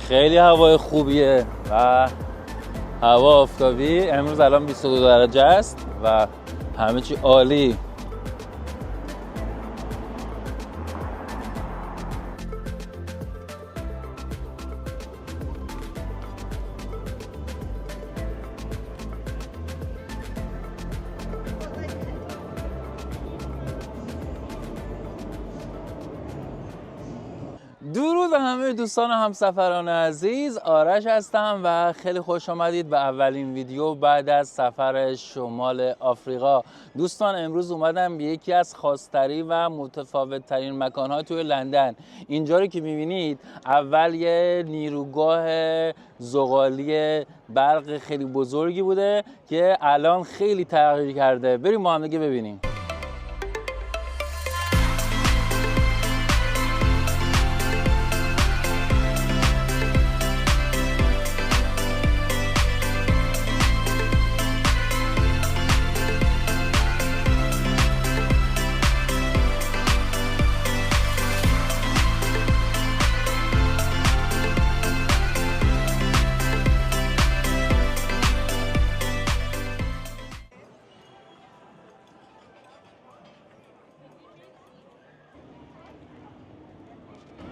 خیلی هوای خوبیه و هوا آفتابی. امروز الان 22 درجه است و همه چی عالی. درود به همه دوستان همسفران عزیز، آرش هستم و خیلی خوش آمدید به اولین ویدیو بعد از سفر شمال آفریقا. دوستان امروز اومدم به یکی از خاص‌ترین و متفاوت ترین مکان‌ها توی لندن. اینجا رو که می‌بینید اول یه نیروگاه زغالی برق خیلی بزرگی بوده که الان خیلی تغییر کرده. بریم با هم دیگه ببینیم.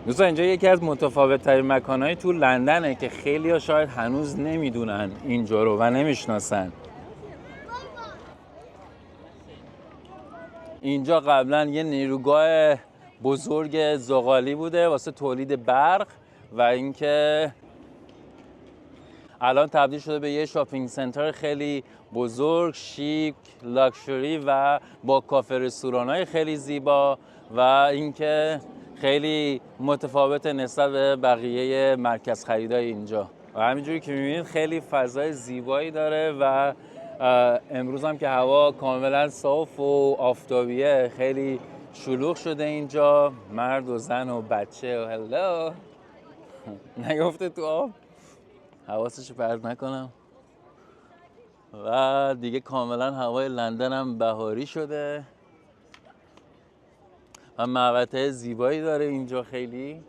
دوستان اینجا یکی از متفاوت ترین مکان‌های تو لندنه که خیلی ها شاید هنوز نمیدونن اینجا رو و نمیشناسن. اینجا قبلا یه نیروگاه بزرگ زغالی بوده واسه تولید برق و اینکه الان تبدیل شده به یه شاپینگ سنتر خیلی بزرگ، شیک، لاکچری و با کافه رستوران‌های خیلی زیبا و اینکه خیلی متفاوت نسبت به بقیه مرکز خریدای اینجا. و همینجوری که می‌بینید خیلی فضای زیبایی داره و امروز هم که هوا کاملا صاف و آفتابیه، خیلی شلوغ شده اینجا، مرد و زن و بچه و هلو نیفته تو آب، حواسشو پرت نکنم. و دیگه کاملا هوای لندن هم بهاری شده و محوطه زیبایی داره اینجا خیلی.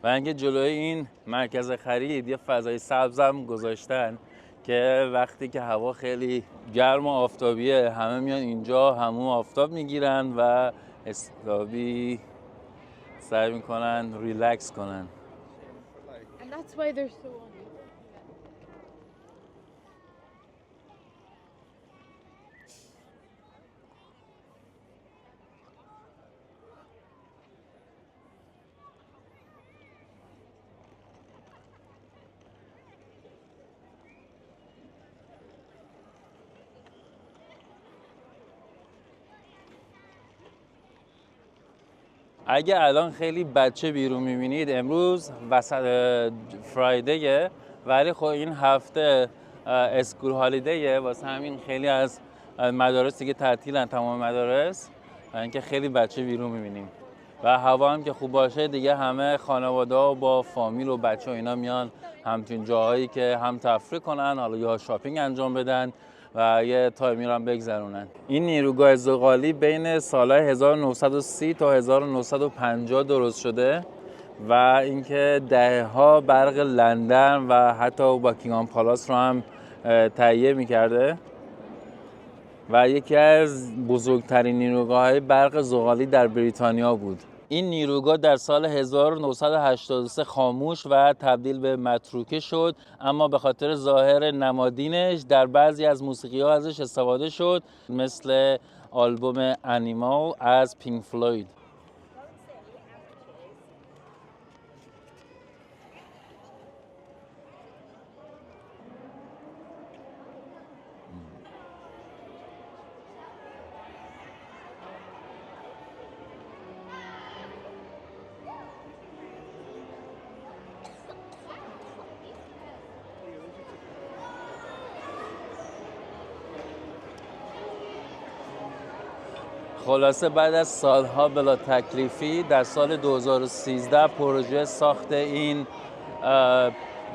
و اینکه جلوی این مرکز خرید یه فضای سبزم گذاشتن که وقتی که هوا خیلی گرم و آفتابیه همه میان اینجا همون آفتاب میگیرن و حسابی سعی میکنن ریلکس کنن. And that's why they're so on. اگه الان خیلی بچه بیرون میبینید، امروز وسط فرایدیه ولی خب این هفته اسکول هالیدیه، واسه همین خیلی از مدارس دیگه تعطیلن، تمام مدارس، و اینکه خیلی بچه بیرون میبینیم و هوا هم که خوب باشه دیگه همه خانواده ها با فامیل و بچه و اینا میان همچین جاهایی که هم تفریح کنن، حالا یا شاپینگ انجام بدن و یه تایمی رو هم بگذرونن. این نیروگاه زغالی بین سالهای 1930 تا 1950 درست شده و اینکه دهه‌ها برق لندن و حتی باکینگهام پالاس رو هم تهیه می‌کرده و یکی از بزرگترین نیروگاه‌های برق زغالی در بریتانیا بود. این نیروگاه در سال 1983 خاموش و تبدیل به متروکه شد، اما به خاطر ظاهر نمادینش در بعضی از موسیقی‌ها ازش استفاده شد، مثل آلبوم انیمال از پینک فلوید. خلاصه بعد از سالها بلا تکلیفی در سال 2013 پروژه ساخت این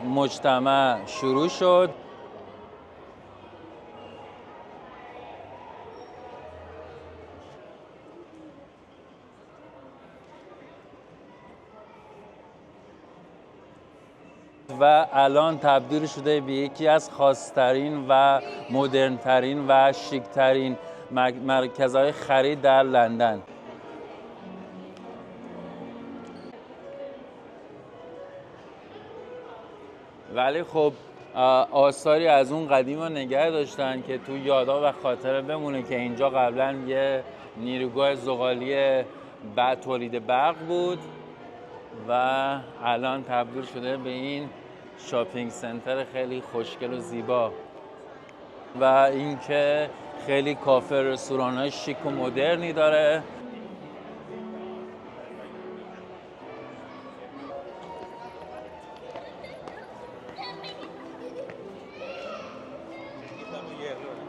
مجتمع شروع شد. و الان تبدیل شده به یکی از خاص‌ترین و مدرن‌ترین و شیک‌ترین مرکزهای خرید در لندن. ولی خب آثاری از اون قدیم رو نگه داشتن که تو یادا و خاطره بمونه که اینجا قبلا یه نیروگاه زغالی تولید برق بود و الان تبدیل شده به این شاپینگ سنتر خیلی خوشگل و زیبا و اینکه خیلی کافه رستوران‌های شیک و مدرنی داره.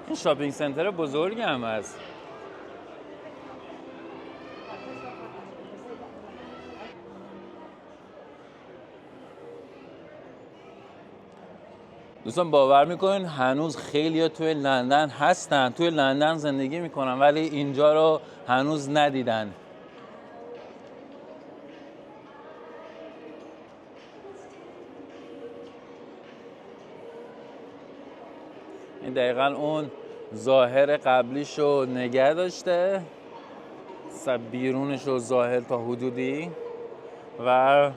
این شاپینگ سنتر بزرگی هم هست. دوستان باور میکنین هنوز خیلی توی لندن هستن، توی لندن زندگی میکنن ولی اینجا رو هنوز ندیدن. این دقیقا اون ظاهر قبلیش رو نگه داشته، بیرونش رو ظاهر تا حدودی و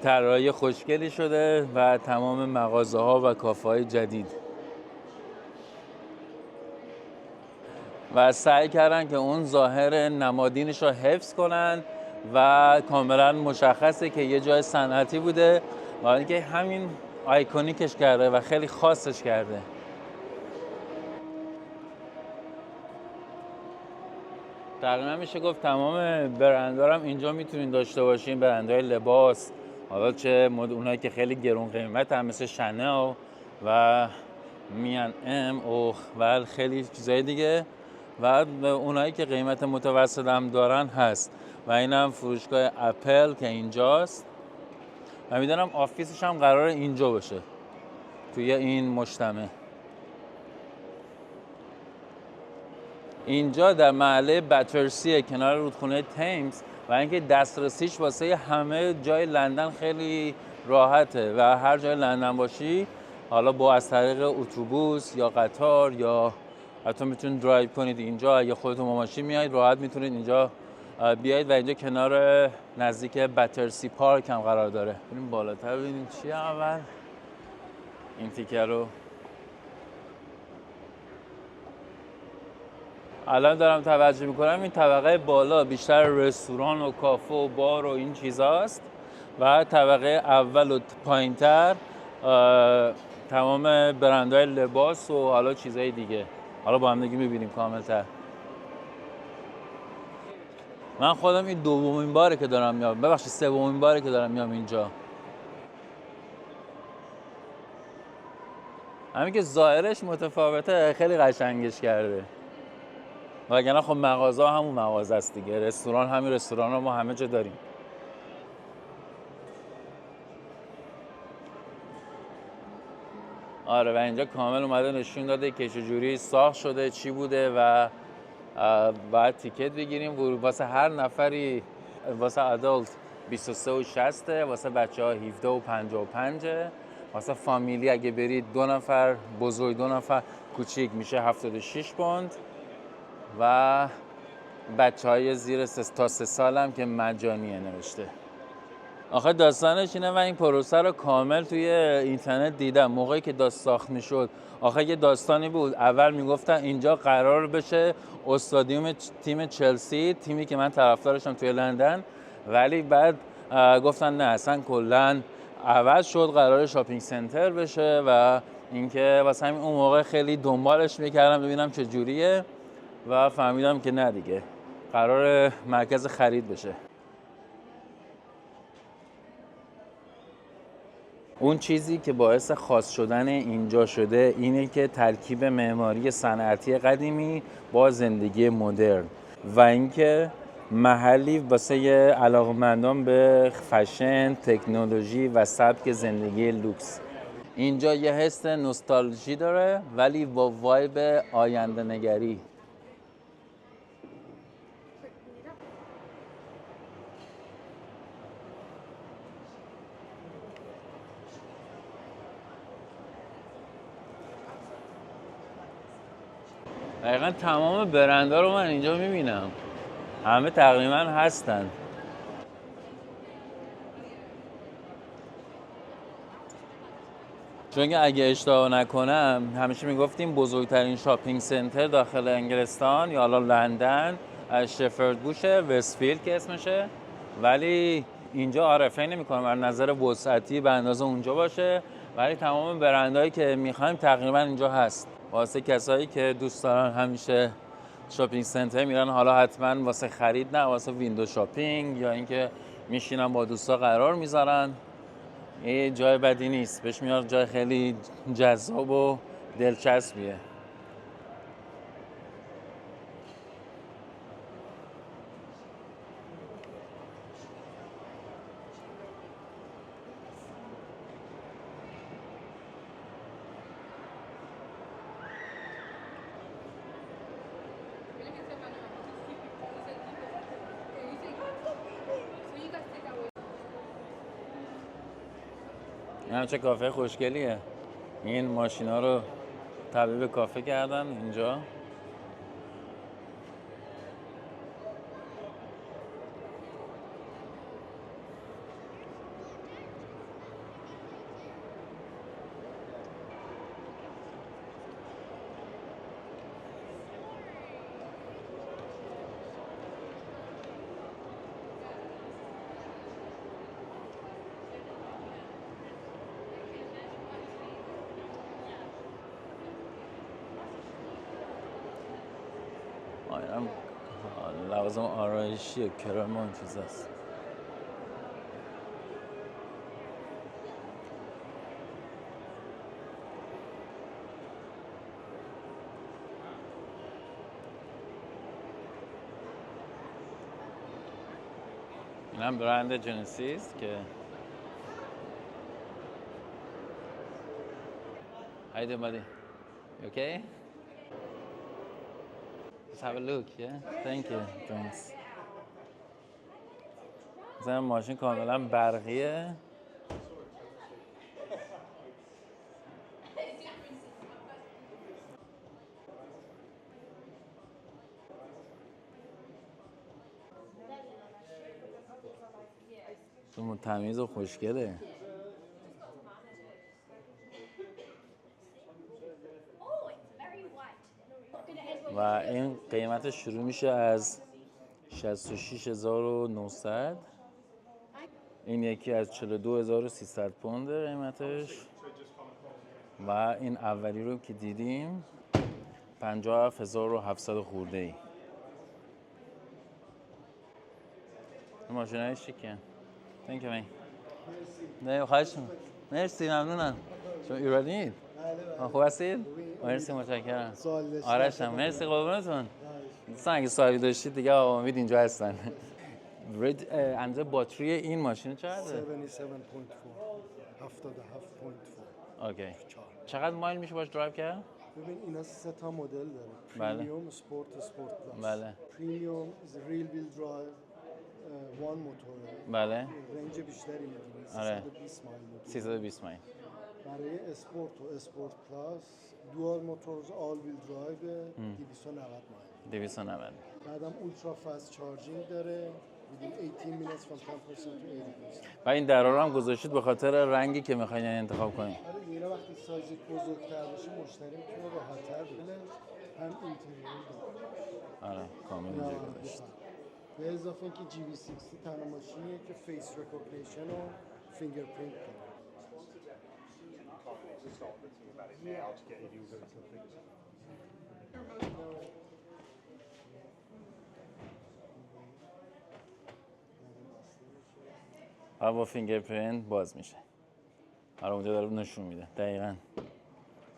طراحی خوشگلی شده و تمام مغازه ها و کافه های جدید و سعی کردن که اون ظاهر نمادینش رو حفظ کنن و کاملا مشخصه که یه جای صنعتی بوده و اینکه همین آیکونیکش کرده و خیلی خاصش کرده. تقریبا میشه گفت تمام برندها هم اینجا میتونین داشته باشین، برندهای لباس، حالا چه اونایی که خیلی گرون قیمت هم مثل شنل و میان ام و خیلی چیزای دیگه و اونایی که قیمت متوسط هم دارن هست و این هم فروشگاه اپل که اینجاست و میدونم آفیسش هم قرار اینجا باشه توی این مجتمع. اینجا در محله باترسی کنار رودخونه تیمز و اینکه دسترسیش واسه همه جای لندن خیلی راحته و هر جای لندن باشی حالا با از طریق اتوبوس یا قطار یا حتی میتونید درایو کنید اینجا، اگه خودتون با ماشین میایید راحت میتونید اینجا بیایید و اینجا کنار نزدیک باترسی پارک هم قرار داره. بریم بالاتر ببینیم چیه اول این تیکه رو. الان دارم توجه میکنم این طبقه بالا بیشتر رستوران و کافه و بار و این چیزاست و طبقه اول و پایینتر تمام برندهای لباس و حالا چیزهای دیگه. حالا با هم دیگه میبینیم کاملتر. من خودم این دومین باره که دارم میام، ببخشید سومین باره که دارم میام اینجا. همین که ظاهرش متفاوته خیلی قشنگش کرده. وگرنه خب مغازه همون مغازه است دیگه، رستوران همین رستوران رو ما همه جا داریم. آره و اینجا کامل اومده نشون داده که چجوری ساخت شده، چی بوده و باید تیکت بگیریم. واسه هر نفری واسه ادالت 23 و 60، واسه بچه ها 17 و 55، واسه فامیلی اگه برید 2 نفر بزرگ 2 نفر کوچیک میشه 76 پوند و بچه های زیر تا 3 سال هم که مجانیه نوشته. آخه داستانش اینه و این پروسه رو کامل توی اینترنت دیدم موقعی که داست ساخت میشد. آخه یه داستانی بود، اول میگفتن اینجا قرار بشه استادیوم تیم چلسی، تیمی که من طرفدارشم توی لندن، ولی بعد گفتن نه اصلا کلا عوض شد، قرار شاپینگ سنتر بشه و اینکه واسه همین اون موقع خیلی دنبالش میکردم ببینم چه جوریه و فهمیدم که نه دیگه قرار مرکز خرید بشه. اون چیزی که باعث خاص شدن اینجا شده اینه که ترکیب معماری صنعتی قدیمی با زندگی مدرن. و اینکه محلی واسه علاقمندان به فشن، تکنولوژی و سبک زندگی لوکس. اینجا یه حس نوستالژی داره ولی با وایب آینده نگری. دقیقا تمام برندها رو من اینجا میبینم، همه تقریبا هستن. چون که اگه اشتباه نکنم همیشه میگفتیم بزرگترین شاپینگ سنتر داخل انگلستان یا حالا لندن از شفرد بوشه، وستفیلد که اسمشه، ولی اینجا آره فکر نمی‌کنم از نظر وسعتی به اندازه اونجا باشه، ولی تمام برندهایی که میخوایم تقریبا اینجا هست. واسه کسایی که دوست دارن همیشه شاپینگ سنتر میرن، حالا حتما واسه خرید نه، واسه ویندو شاپینگ یا اینکه میشینن با دوستا قرار میذارن، یه جای بدی نیست، بهش میاد جای خیلی جذاب و دلچسبیه. این هم چه کافه خوشگلیه. این ماشینا رو تبدیل به کافه کردن اینجا. آینم لوازم آرایشی کرم اون چیز هست. این هم برند جنسیست که How you doing, buddy? You okay? Let's have a look, yeah? Thank you. Thanks. مثلا ماشین کاملا برقیه. تو تمیز و خوشگله. و این قیمتش شروع میشه از 66900. این یکی از 42300 پوند قیمتش. و این اولی رو که دیدیم 57700 خورده ای. این ماشین های شیکه. Thank you, man. نه خواهش می‌کنم. مرسی، ممنونم. شما ایرانیید؟ خوب هستید؟ مرسی، متشکرم. آرشم مرسی، قربونتون. دوستان اگه سوالی داشتید دیگه آقا امید اینجا هستن. اندازه باتری این ماشین چقدره؟ 77.4 اوکی. چقدر مایل میشه باش درایو کرد؟ ببین اینا 3 تا مدل داره. بله. پریمیوم، اسپورت پلاس. بله. پریمیوم ریل ویل درایو وان موتوره. بله. رنج بیشتری میدونی. آره. 320 مایل میدونی. 320 مایل. برای اسپورت و اسپورت پلاس دوال موتورز آل ویل درایو 290 مایل. 290. بعدم اولترا فست چارجینگ داره. within 18 minutes from 10% to 80%. و این درا رو هم گذاشتید به خاطر رنگی که میخواین انتخاب کنید. آره اینا وقتی سایز بزرگتر باشه مشتری میتونه راحت‌تر ببینه. هم اینتریور داره. آره کامل اینجا گذاشت. به اضافه اینکه جی وی 60 تنها ماشینیه که فیس ریکگنیشن و فینگرپرینت داره. با فینگرپرینت باز میشه. آره اونجا داره نشون میده. دقیقاً.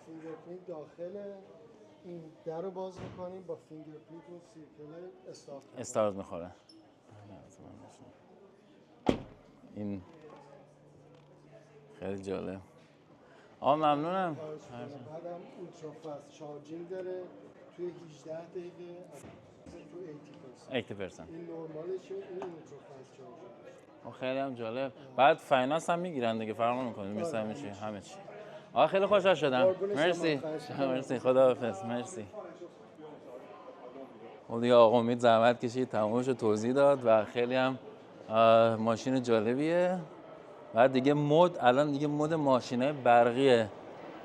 فینگرپرینت داخله این در رو باز میکنیم با فینگرپرینت و سیرکل استارت میخوره. این خیلی جالب. ممنونم. بعدم اولترا فست چارجینگ داره توی 18 دقیقه تو 80%. 80%. این نرمالشه، این اولترا فست چارجینگ. خیلی هم جالب. بعد فایننس هم میگیرن دیگه، فرق نمیکنه، میرسه همه چی. خیلی خوشحال شدم. مرسی. مرسی، خداحافظ. مرسی. دیگه آقا امید زحمت کشید، تمامش رو توضیح داد و خیلی هم ماشین جالبیه. بعد دیگه الان دیگه مد ماشینای برقیه.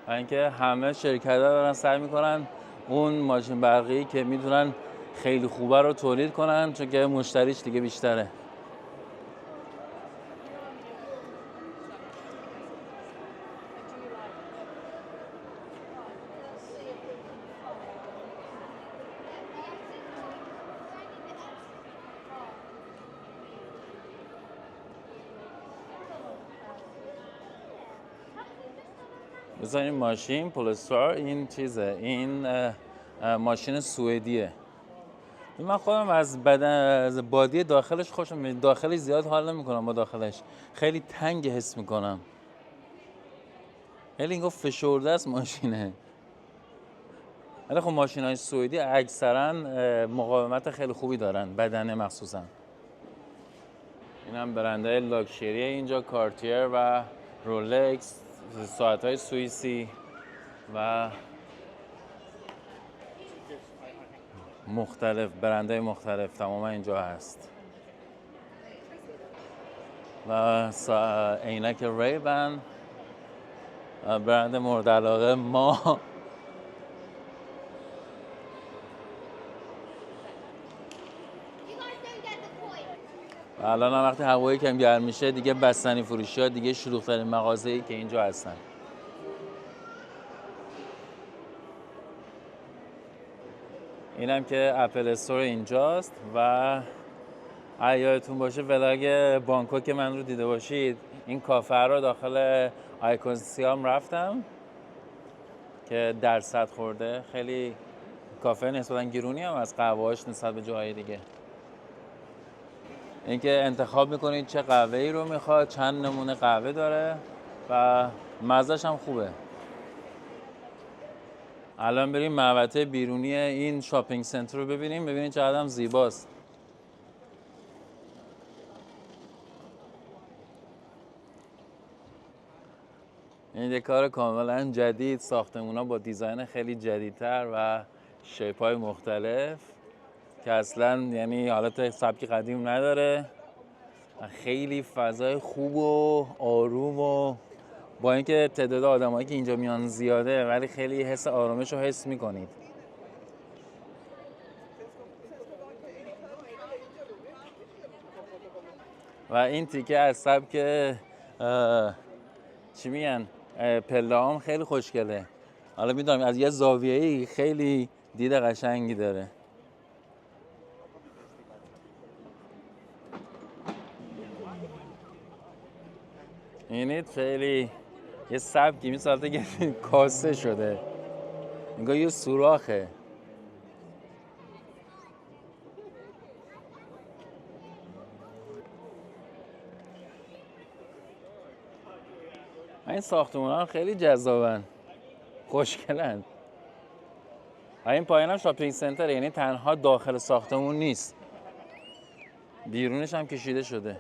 و اینکه همه شرکت‌ها دارن سعی میکنن اون ماشین برقی که میتونن خیلی خوبه رو تولید کنن، چون که مشتریش دیگه بیشتره. مثلا این ماشین پولستار این چیزه، این ماشین سوئدیه. من خودم از بادی داخلش خوشم میاد. داخلش زیاد حال نمیکنم با داخلش، خیلی تنگ حس میکنم. خیلی انگار فشرده است ماشینه. ولی خب ماشین‌های سوئدی اکثرا مقاومت خیلی خوبی دارن، بدنه مخصوصا. اینم برندهای لاکچری اینجا، کارتیر و رولکس، ساعت‌های سوئیسی و مختلف، برندهای مختلف تماما اینجا هست. و عینک ریبن، برند مورد علاقه ما. الان هم وقتی هوایی کم گرم میشه دیگه بستنی فروشی‌ها دیگه شلوغ‌ترین مغازه‌ای که اینجا هستن. اینم که اپل استور اینجاست و یادتون باشه ولاگ بانکوک که من رو دیده باشید، این کافه رو داخل آیکون سیام رفتم که درصد خورده. خیلی کافه نسبتاً گرونی هم از قهوه‌اش نسبت به جاهای دیگه. اینکه انتخاب میکنید چه قهوه‌ای رو میخواد، چند نمونه قهوه داره و مزه‌ش هم خوبه. الان بریم محوطه بیرونی این شاپینگ سنتر رو ببینید چقدر هم زیباست. این دکار کاملا جدید، ساختمونا با دیزاین خیلی جدیدتر و شیپ‌های مختلف که اصلا یعنی حالت سبک قدیم نداره. خیلی فضای خوب و آروم و با اینکه تعداد آدمایی که اینجا میان زیاده ولی خیلی حس آرامش رو حس میکنید. و این تیکه از سبک چی میگن پله‌هام خیلی خوشگله. حالا میدونم از یه زاویه‌ای خیلی دید قشنگی داره. اینید خیلی یه سبکی میسازه که کاسه شده، انگار یه سوراخه. این ساختمان‌ها خیلی جذابن، خوشگلن. این پایین هم شاپینگ سنتر، یعنی تنها داخل ساختمون نیست، بیرونش هم کشیده شده.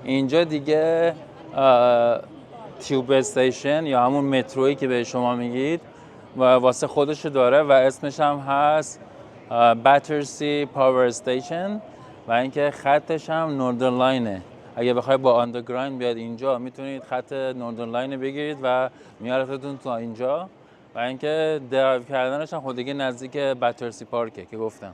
اینجا دیگه تیوب استیشن یا همون مترویی که به شما میگید و واسه خودشو داره و اسمش هم هست باترسی پاور استیشن و اینکه خطش هم نوردرن لاینه. اگه بخوای با آندرگراند بیاد اینجا میتونید خط نوردرن لاین بگیرید و میارتتون تا اینجا و اینکه درایو کردنش هم خود دیگه نزدیک باترسی پارکه که گفتم.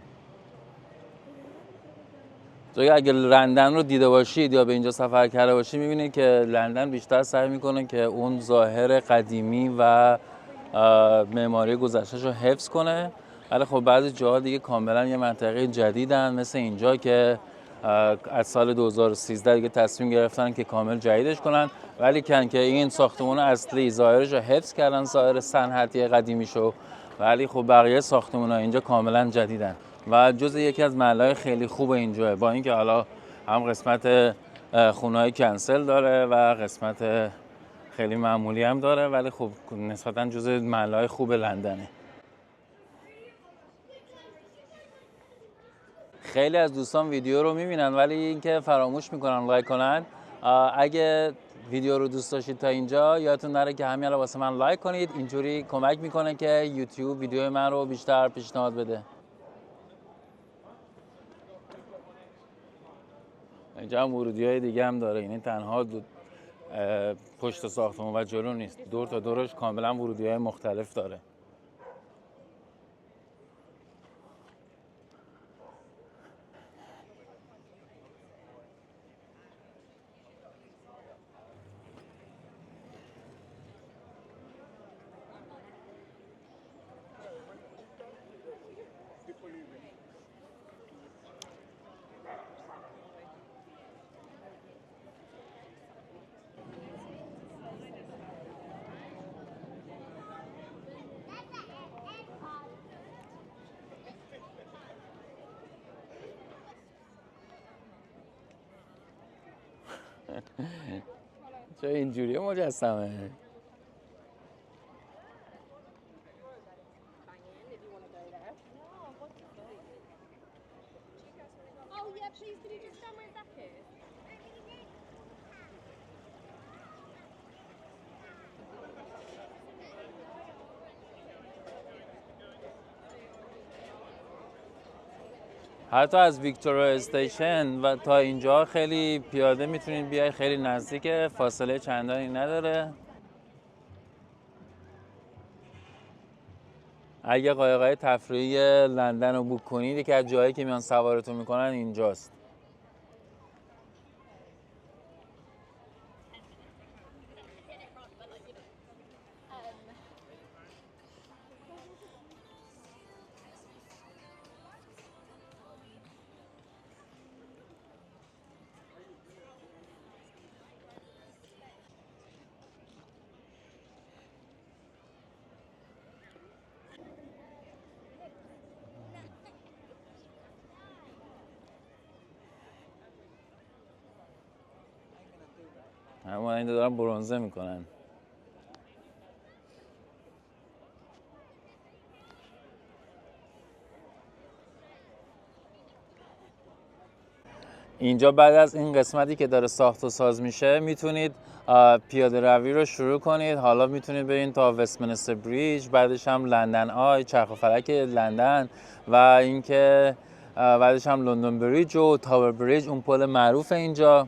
تو اگه لندن رو دیده باشید یا به اینجا سفر کرده باشید میبینید که لندن بیشتر سعی میکنه که اون ظاهر قدیمی و معماری گذشته‌شو حفظ کنه، ولی خب بعضی جاها دیگه کاملا یه منطقه جدیدن مثل اینجا که از سال 2013 دیگه تصمیم گرفتن که کامل جدیدش کنن، ولی که این ساختمان اصلی ظاهرش رو حفظ کردن، ظاهر صنعتی قدیمیشو، ولی خب بقیه ساختمان‌ها اینجا کاملا جدیدن و جز یکی از محله‌های خیلی خوب اینجا، با اینکه حالا هم قسمت خونه‌های کنسل داره و قسمت خیلی معمولی هم داره، ولی خب نسبتاً جز محله‌های خوب لندنه. خیلی از دوستان ویدیو رو میبینن ولی اینکه فراموش میکنن لایک کنن. اگه ویدیو رو دوست داشتید تا اینجا یادتون نره که همین الان واسه من لایک کنید، اینجوری کمک میکنه که یوتیوب ویدیو من رو بیشتر پیشنهاد بده. اینجا هم ورودی‌های دیگه هم داره، یعنی تنها پشت ساختمان و جلو نیست، دور تا دورش کاملا ورودی‌های مختلف داره. چه اینجوریه مجسمه؟ Oh yeah, please, can you just show my jacket? حتی از ویکتوریا استیشن و تا اینجا خیلی پیاده میتونید بیاید، خیلی نزدیکه، فاصله چندانی نداره. اگه قایق‌های تفریحی لندن رو بوک کنید، یکی از جایی که میان سوارتون میکنن اینجاست. همون اینجا دارن برنزه میکنن. اینجا بعد از این قسمتی که داره ساخت و ساز میشه میتونید پیاده روی رو شروع کنید. حالا میتونید برید تا وستمینستر بریج، بعدش هم لندن آی، چرخ و فلک لندن، و اینکه بعدش هم لندن بریج و تاور بریج، اون پل معروف اینجا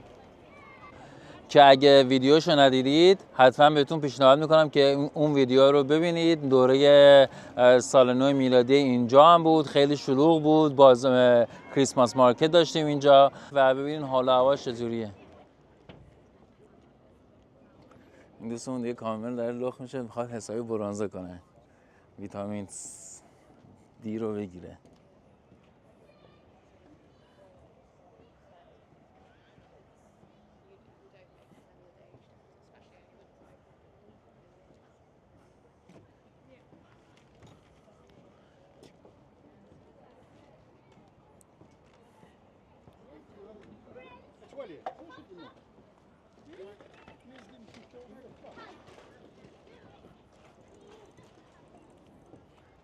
که اگه ویدیوشو ندیدید حتما بهتون پیشنهاد میکنم که اون ویدیو رو ببینید. دوره سال 9 میلادی اینجا هم بود، خیلی شلوغ بود، باز کریسماس مارکت داشتیم اینجا و ببینید حال و هواش چجوریه. این دوستمون دیگه کامل داره لخت میشه، میخواد حسابی برنزه کنه، ویتامین دی رو بگیره.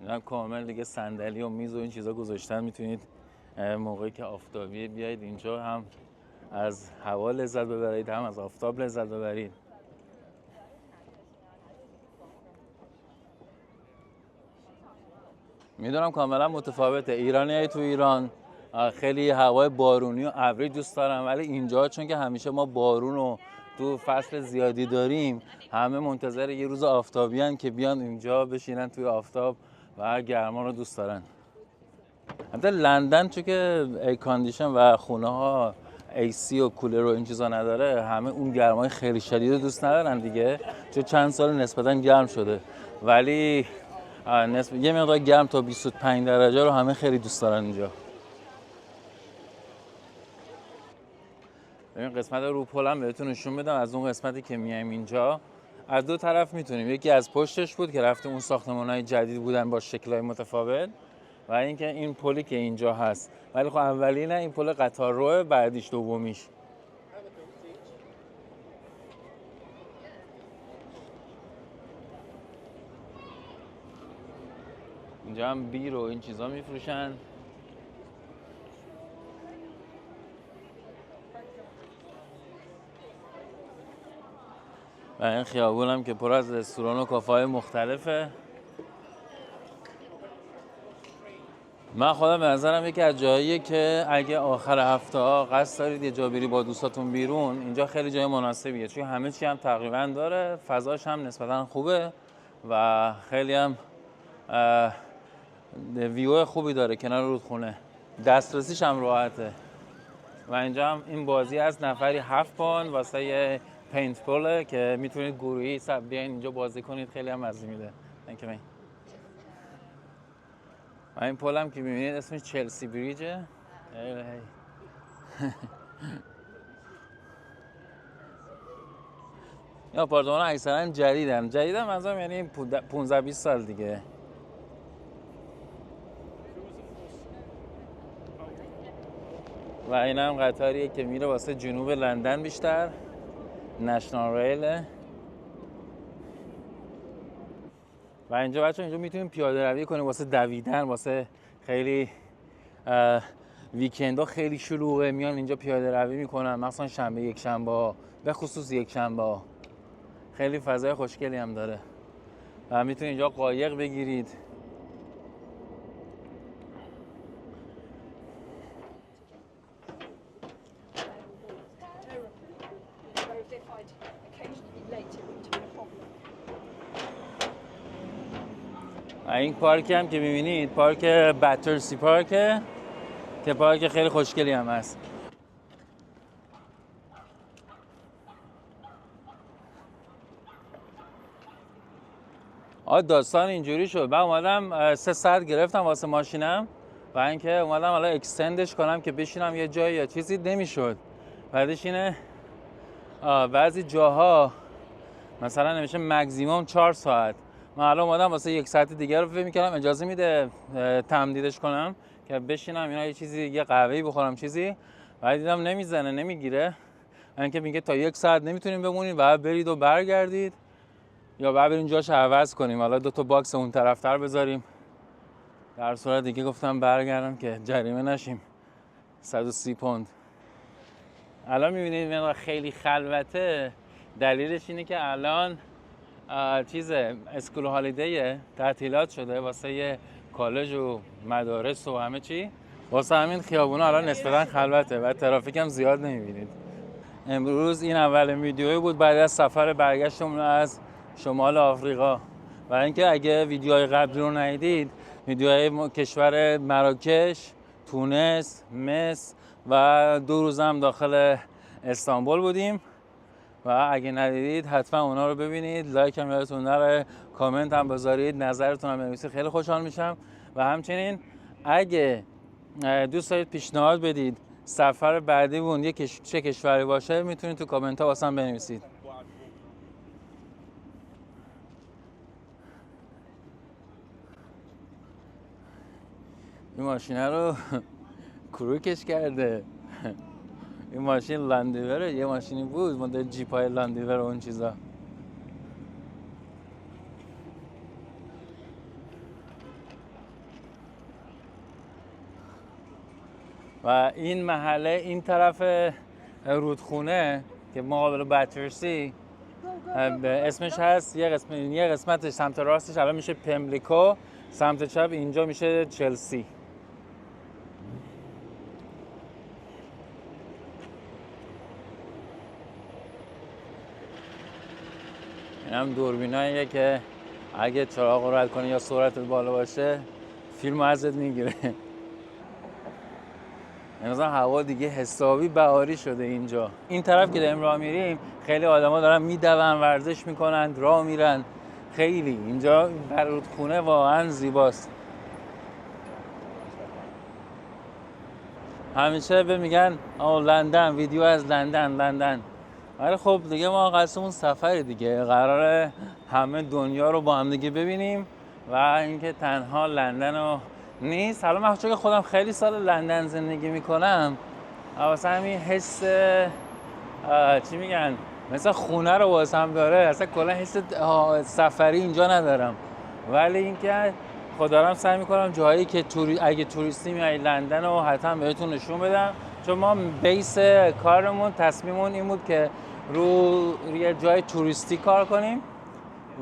اینا کامل دیگه صندلی و میز و این چیزا گذاشتن، میتونید موقعی که آفتابیه بیایید اینجا هم از هوا لذت ببرید هم از آفتاب لذت ببرید. میدونم کاملا متفاوته، ایرانیای تو ایران خیلی هوای بارونی و ابری دوست دارن، ولی اینجا چون که همیشه ما بارون رو تو فصل زیادی داریم، همه منتظر یه روز آفتابی هن که بیان اینجا بشینن توی آفتاب و گرما رو دوست دارن. البته لندن چون که ای کاندیشن و خونه ها AC و کولر و این چیزا نداره، همه اون گرمای خیلی شدید رو دوست ندارن دیگه، چون چند سال نسبتا گرم شده، ولی یه مقدار گرم تا 25 درجه رو همه خیلی دوست دارن اینجا. این قسمت رو پلم بهتون نشون بدم. از اون قسمتی که میایم اینجا از دو طرف میتونیم، یکی از پشتش بود که رفتیم اون ساختمان‌های جدید بودن با شکل‌های متفاوت، و اینکه این پلی که اینجا هست. ولی خب اولی نه، این پل قطارروه، بعدیش دومیش. اینجا هم بیر و این چیزا میفروشن. و این خیابون هم که پر از رستوران و کافه‌های مختلفه. من خودم به نظرم یکی از جاییه که اگه آخر هفته ها قصد دارید یه جا بری با دوستاتون بیرون، اینجا خیلی جای مناسبیه، چون همه چی هم تقریبا داره، فضاش هم نسبتا خوبه و خیلی هم ویو خوبی داره کنار رودخونه، دسترسیش هم راحته. و اینجا هم این بازی هست، نفری 7 پوند واسه یه پینت پوله که میتونید گروهی بیاین اینجا بازی کنید، خیلی هم مزه میده. و این پل هم که میبینید اسمش چلسی بریجه. این آپارتمان اکثرا جدیدم منظورم یعنی 15-20 سال دیگه. و این هم قطاریه که میره واسه جنوب لندن بیشتر، نشنال ریله. و اینجا بچه اینجا میتونیم پیاده روی کنیم واسه دویدن، واسه خیلی ویکندها خیلی شلوغه، میان اینجا پیاده روی میکنن، مثلا شنبه یک شنبه، به خصوص یک شنبه. خیلی فضای خوشگلی هم داره و میتونید اینجا قایق بگیرید. این پارک هم که میبینید پارک باترسی پارکه که پارک خیلی خوشگلی هم هست. داستان اینجوری شد، من اومدم 3 ساعت گرفتم واسه ماشینم و اینکه اومدم حالا اکستندش کنم که بشینم یه جایی یا چیزی، نمیشد. بعدش اینه بعضی جاها مثلا نمیشه مکزیموم 4 ساعت. من حالا اومدم واسه 1 ساعت دیگه رو فکر می‌کردم اجازه میده تمدیدش کنم که بشینم اینا یه چیزی، یه قهوه‌ای بخورم چیزی، بعد دیدم نمیزنه، نمیگیره. اینکه میگه تا 1 ساعت نمیتونیم بمونید، بعد برید و برگردید یا بعد بریم جاش عوض کنیم، حالا 2 تا باکس اون طرفتر بذاریم. در صورت دیگه گفتم برگردم که جریمه نشیم. 130 پوند. الان میبینید خیلی خلوته. دلیلش اینه که الان اسکول هالیدی تعطیلات شده واسه کالج و مدارس و همه چی، واسه همین خیابونا الان نسبتا خلوته و ترافیک هم زیاد نمیبینید. امروز این اول ویدیویی بود بعد از سفر برگشتمون از شمال آفریقا. برای اینکه اگه ویدیوهای قبلی رو ندیدید، ویدیوهای کشور مراکش، تونس، مصر و 2 روز هم داخل استانبول بودیم و اگه ندیدید حتما اونا رو ببینید. لایک هم یادتون نره، کامنت هم بذارید، نظرتون هم بنویسید، خیلی خوشحال میشم. و همچنین اگه دوست دارید پیشنهاد بدید سفر بعدیمون چه کشوری باشه، میتونید تو کامنت ها واسم بنویسید. این ماشینه رو کروکش کرده. این ماشین لندیوره، یه ماشینی بود مدل جیپ های لندیور و اون چیزا. و این محله این طرف رودخونه که مقابل باترسی اسمش هست، یه قسمتش سمت راستش الان میشه پملیکو، سمت چپ اینجا میشه چلسی. این هم دوربیناییه که اگه چراغ رو رد کنی یا سرعتت بالا باشه فیلم ازت میگیره. مثلا هوا دیگه حسابی بهاری شده اینجا. این طرف که داریم راه میریم خیلی آدما دارن میدون، ورزش میکنن، راه میرن. خیلی اینجا رودخونه واقعا زیباست. همیشه به میگن لندن، ویدیو از لندن. ولی خب دیگه ما قصدمون سفر دیگه، قراره همه دنیا رو با هم دیگه ببینیم و اینکه تنها لندن رو نیست. حالا من چون که خودم خیلی سال لندن زندگی میکنم، واسه همین حس چی میگن مثلا خونه رو واسم داره، اصلا کلا حس سفری اینجا ندارم. ولی اینکه خود دارم سعی میکنم جایی که اگه توریستی میای لندن رو حتما بهتون نشون بدم، چون ما بیس کارمون تصمیممون این بود که روی جای توریستی کار کنیم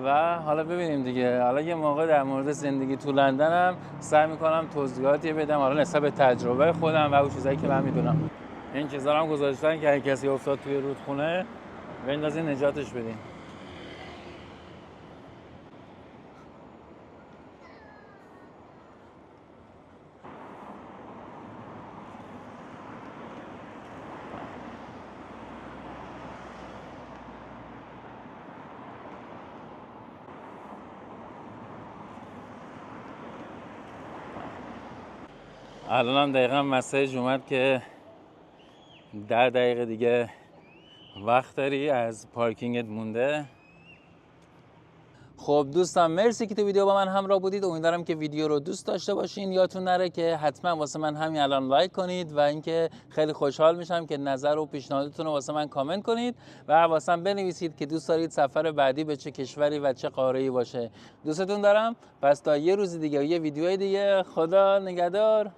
و حالا ببینیم دیگه. حالا یه موقع در مورد زندگی تو لندنم سعی میکنم توضیحاتی بدم، حالا نسبت به تجربه خودم و اون چیزایی که من میدونم. این چیزا هم گذاشتن که هر کسی افتاد توی رودخونه بندازین نجاتش بدین. الان هم دقیقا مسیج اومد که 10 دقیقه دیگه وقت داری، از پارکینگت مونده. خب دوستان مرسی که تو ویدیو با من همراه بودید. امیدوارم که ویدیو رو دوست داشته باشین. یادتون نره که حتما واسه من همین الان لایک کنید و اینکه خیلی خوشحال میشم که نظر و پیشنهاداتتون رو واسه من کامنت کنید و واسه من بنویسید که دوست دارید سفر بعدی به چه کشوری و چه قاره‌ای باشه. دوستتون دارم. پس تا یه روز دیگه و یه ویدیوی دیگه، خدا نگهدار.